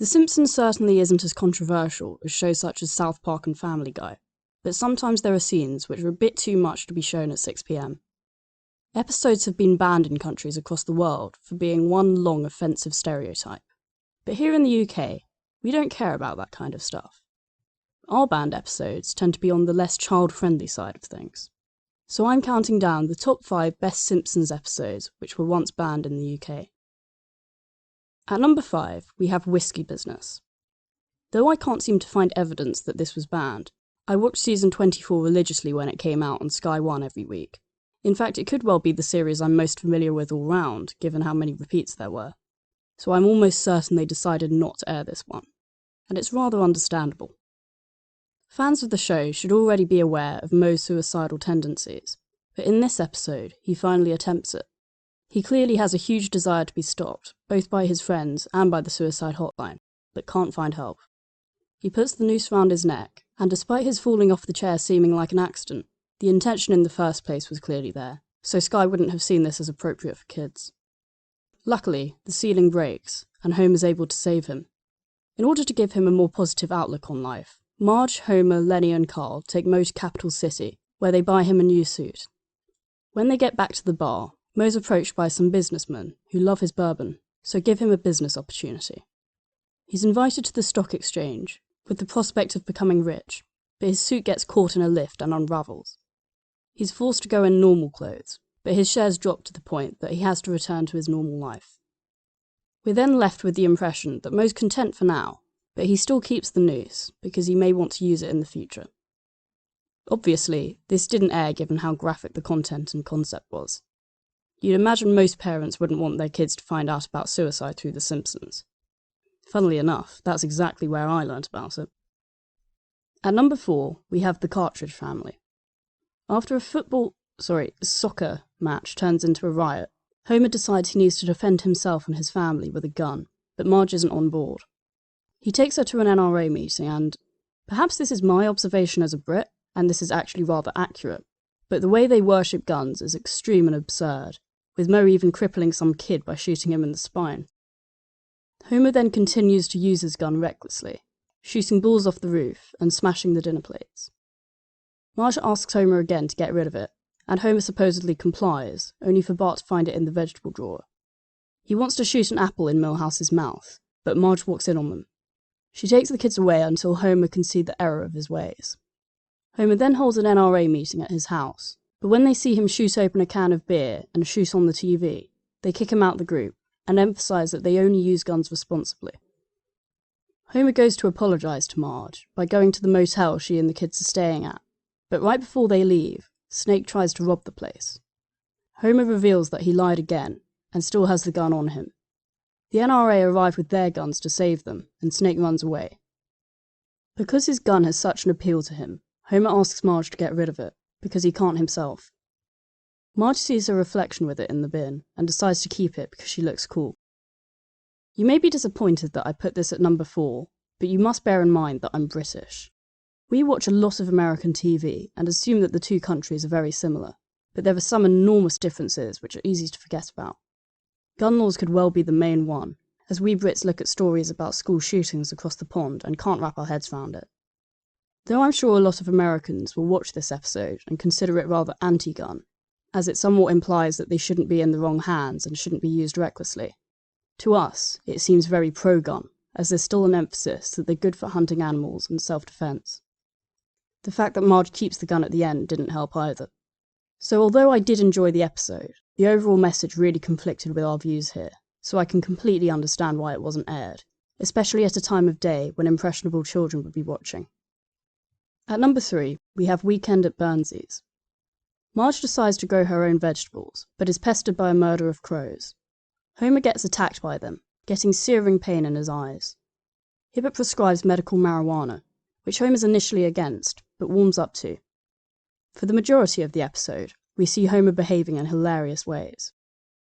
The Simpsons certainly isn't as controversial as shows such as South Park and Family Guy, but sometimes there are scenes which are a bit too much to be shown at 6 p.m. Episodes have been banned in countries across the world for being one long offensive stereotype. But here in the UK, we don't care about that kind of stuff. Our banned episodes tend to be on the less child-friendly side of things. So I'm counting down the top 5 best Simpsons episodes which were once banned in the UK. At number 5, we have Whiskey Business. Though I can't seem to find evidence that this was banned, I watched season 24 religiously when it came out on Sky One every week. In fact, it could well be the series I'm most familiar with all round, given how many repeats there were. So I'm almost certain they decided not to air this one. And it's rather understandable. Fans of the show should already be aware of Moe's suicidal tendencies, but in this episode, he finally attempts it. He clearly has a huge desire to be stopped, both by his friends and by the suicide hotline, but can't find help. He puts the noose round his neck, and despite his falling off the chair seeming like an accident, the intention in the first place was clearly there, so Sky wouldn't have seen this as appropriate for kids. Luckily, the ceiling breaks, and Homer is able to save him. In order to give him a more positive outlook on life, Marge, Homer, Lenny and Carl take Moe to Capital City, where they buy him a new suit. When they get back to the bar, Moe's approached by some businessmen who love his bourbon, so give him a business opportunity. He's invited to the stock exchange, with the prospect of becoming rich, but his suit gets caught in a lift and unravels. He's forced to go in normal clothes, but his shares drop to the point that he has to return to his normal life. We're then left with the impression that Moe's content for now, but he still keeps the noose because he may want to use it in the future. Obviously, this didn't air given how graphic the content and concept was. You'd imagine most parents wouldn't want their kids to find out about suicide through The Simpsons. Funnily enough, that's exactly where I learnt about it. At number 4, we have the Cartridge Family. After a soccer match turns into a riot, Homer decides he needs to defend himself and his family with a gun, but Marge isn't on board. He takes her to an NRA meeting and, perhaps this is my observation as a Brit, and this is actually rather accurate, but the way they worship guns is extreme and absurd, with Moe even crippling some kid by shooting him in the spine. Homer then continues to use his gun recklessly, shooting balls off the roof and smashing the dinner plates. Marge asks Homer again to get rid of it, and Homer supposedly complies, only for Bart to find it in the vegetable drawer. He wants to shoot an apple in Milhouse's mouth, but Marge walks in on them. She takes the kids away until Homer can see the error of his ways. Homer then holds an NRA meeting at his house, but when they see him shoot open a can of beer and shoot on the TV, they kick him out the group and emphasise that they only use guns responsibly. Homer goes to apologise to Marge by going to the motel she and the kids are staying at, but right before they leave, Snake tries to rob the place. Homer reveals that he lied again and still has the gun on him. The NRA arrive with their guns to save them, and Snake runs away. Because his gun has such an appeal to him, Homer asks Marge to get rid of it, because he can't himself. Marge sees her reflection with it in the bin, and decides to keep it because she looks cool. You may be disappointed that I put this at number 4, but you must bear in mind that I'm British. We watch a lot of American TV, and assume that the two countries are very similar, but there are some enormous differences which are easy to forget about. Gun laws could well be the main one, as we Brits look at stories about school shootings across the pond and can't wrap our heads around it. Though I'm sure a lot of Americans will watch this episode and consider it rather anti-gun, as it somewhat implies that they shouldn't be in the wrong hands and shouldn't be used recklessly. To us, it seems very pro-gun, as there's still an emphasis that they're good for hunting animals and self-defense. The fact that Marge keeps the gun at the end didn't help either. So although I did enjoy the episode, the overall message really conflicted with our views here, so I can completely understand why it wasn't aired, especially at a time of day when impressionable children would be watching. At number 3, we have Weekend at Burnsies. Marge decides to grow her own vegetables, but is pestered by a murder of crows. Homer gets attacked by them, getting searing pain in his eyes. Hibbert prescribes medical marijuana, which Homer's initially against, but warms up to. For the majority of the episode, we see Homer behaving in hilarious ways.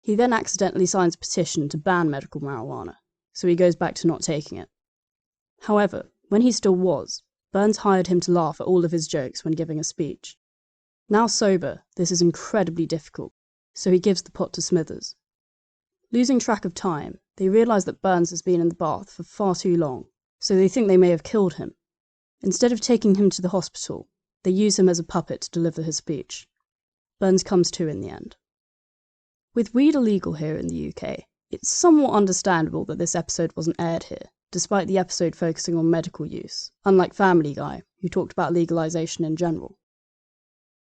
He then accidentally signs a petition to ban medical marijuana, so he goes back to not taking it. However, when he still was, Burns hired him to laugh at all of his jokes when giving a speech. Now sober, this is incredibly difficult, so he gives the pot to Smithers. Losing track of time, they realise that Burns has been in the bath for far too long, so they think they may have killed him. Instead of taking him to the hospital, they use him as a puppet to deliver his speech. Burns comes to in the end. With weed illegal here in the UK, it's somewhat understandable that this episode wasn't aired here, despite the episode focusing on medical use, unlike Family Guy, who talked about legalisation in general.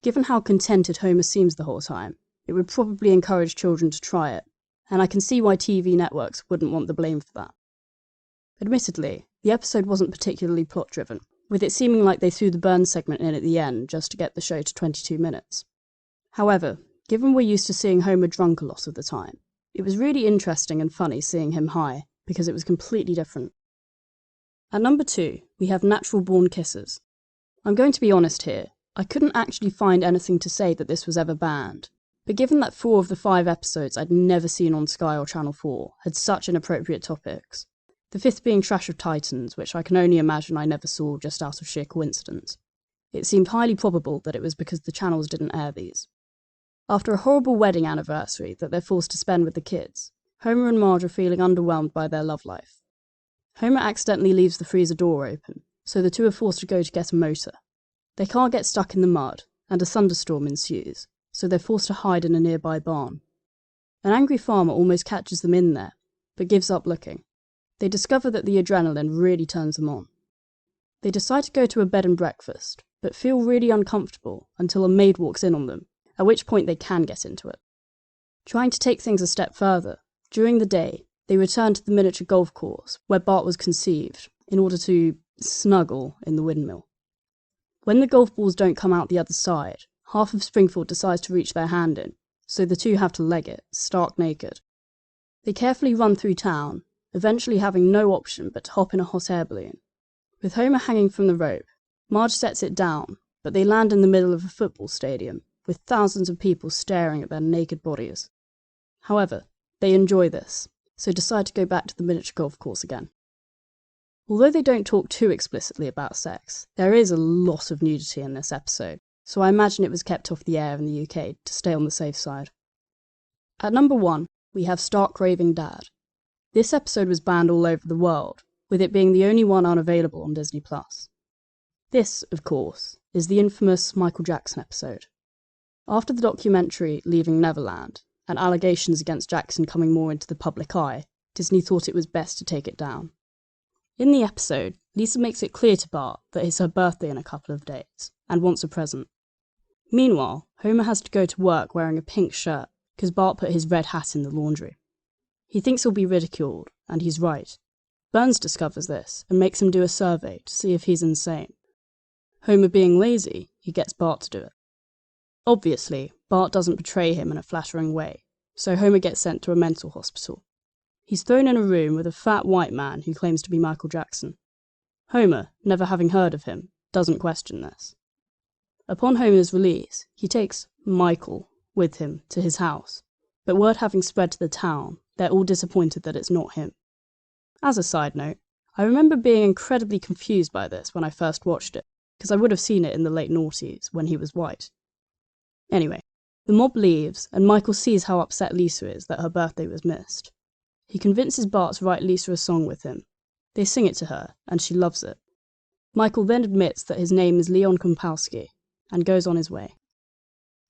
Given how contented Homer seems the whole time, it would probably encourage children to try it, and I can see why TV networks wouldn't want the blame for that. Admittedly, the episode wasn't particularly plot-driven, with it seeming like they threw the Burns segment in at the end just to get the show to 22 minutes. However, given we're used to seeing Homer drunk a lot of the time, it was really interesting and funny seeing him high, because it was completely different. At number 2, we have Natural Born Kissers. I'm going to be honest here, I couldn't actually find anything to say that this was ever banned, but given that 4 of the 5 episodes I'd never seen on Sky or Channel 4 had such inappropriate topics, the 5th being Trash of Titans, which I can only imagine I never saw just out of sheer coincidence, it seemed highly probable that it was because the channels didn't air these. After a horrible wedding anniversary that they're forced to spend with the kids, Homer and Marge are feeling underwhelmed by their love life. Homer accidentally leaves the freezer door open, so the two are forced to go to get a motor. Their car gets stuck in the mud, and a thunderstorm ensues, so they're forced to hide in a nearby barn. An angry farmer almost catches them in there, but gives up looking. They discover that the adrenaline really turns them on. They decide to go to a bed and breakfast, but feel really uncomfortable until a maid walks in on them, at which point they can get into it. Trying to take things a step further, during the day, they return to the miniature golf course where Bart was conceived, in order to snuggle in the windmill. When the golf balls don't come out the other side, half of Springfield decides to reach their hand in, so the two have to leg it, stark naked. They carefully run through town, eventually having no option but to hop in a hot air balloon. With Homer hanging from the rope, Marge sets it down, but they land in the middle of a football stadium, with thousands of people staring at their naked bodies. However, they enjoy this, so decide to go back to the miniature golf course again. Although they don't talk too explicitly about sex, there is a lot of nudity in this episode, so I imagine it was kept off the air in the UK to stay on the safe side. At number 1, we have Stark Raving Dad. This episode was banned all over the world, with it being the only one unavailable on Disney+. This, of course, is the infamous Michael Jackson episode. After the documentary Leaving Neverland, and allegations against Jackson coming more into the public eye, Disney thought it was best to take it down. In the episode, Lisa makes it clear to Bart that it's her birthday in a couple of days, and wants a present. Meanwhile, Homer has to go to work wearing a pink shirt, because Bart put his red hat in the laundry. He thinks he'll be ridiculed, and he's right. Burns discovers this, and makes him do a survey to see if he's insane. Homer being lazy, he gets Bart to do it. Obviously, Bart doesn't betray him in a flattering way, so Homer gets sent to a mental hospital. He's thrown in a room with a fat white man who claims to be Michael Jackson. Homer, never having heard of him, doesn't question this. Upon Homer's release, he takes Michael with him to his house, but word having spread to the town, they're all disappointed that it's not him. As a side note, I remember being incredibly confused by this when I first watched it, because I would have seen it in the late noughties when he was white. Anyway, the mob leaves, and Michael sees how upset Lisa is that her birthday was missed. He convinces Bart to write Lisa a song with him. They sing it to her, and she loves it. Michael then admits that his name is Leon Kompowski, and goes on his way.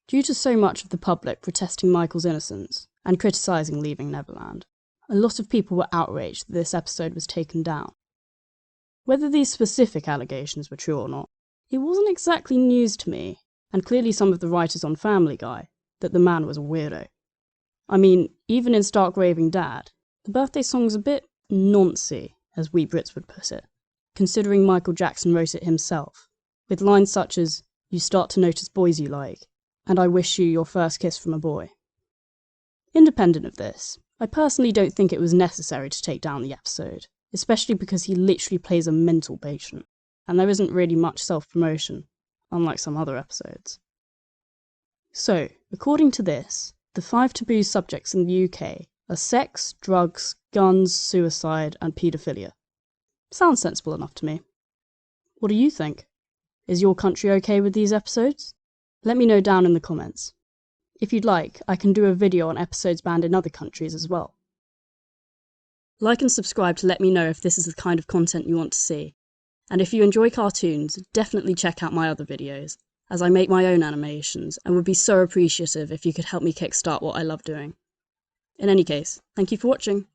Due to so much of the public protesting Michael's innocence, and criticising Leaving Neverland, a lot of people were outraged that this episode was taken down. Whether these specific allegations were true or not, it wasn't exactly news to me, and clearly some of the writers on Family Guy, that the man was a weirdo. I mean, even in Stark Raving Dad, the birthday song's a bit noncy, as we Brits would put it, considering Michael Jackson wrote it himself, with lines such as, "You start to notice boys you like," and "I wish you your first kiss from a boy." Independent of this, I personally don't think it was necessary to take down the episode, especially because he literally plays a mental patient, and there isn't really much self-promotion, unlike some other episodes. So, according to this, the 5 taboo subjects in the UK are sex, drugs, guns, suicide, and paedophilia. Sounds sensible enough to me. What do you think? Is your country okay with these episodes? Let me know down in the comments. If you'd like, I can do a video on episodes banned in other countries as well. Like and subscribe to let me know if this is the kind of content you want to see. And if you enjoy cartoons, definitely check out my other videos, as I make my own animations and would be so appreciative if you could help me kickstart what I love doing. In any case, thank you for watching.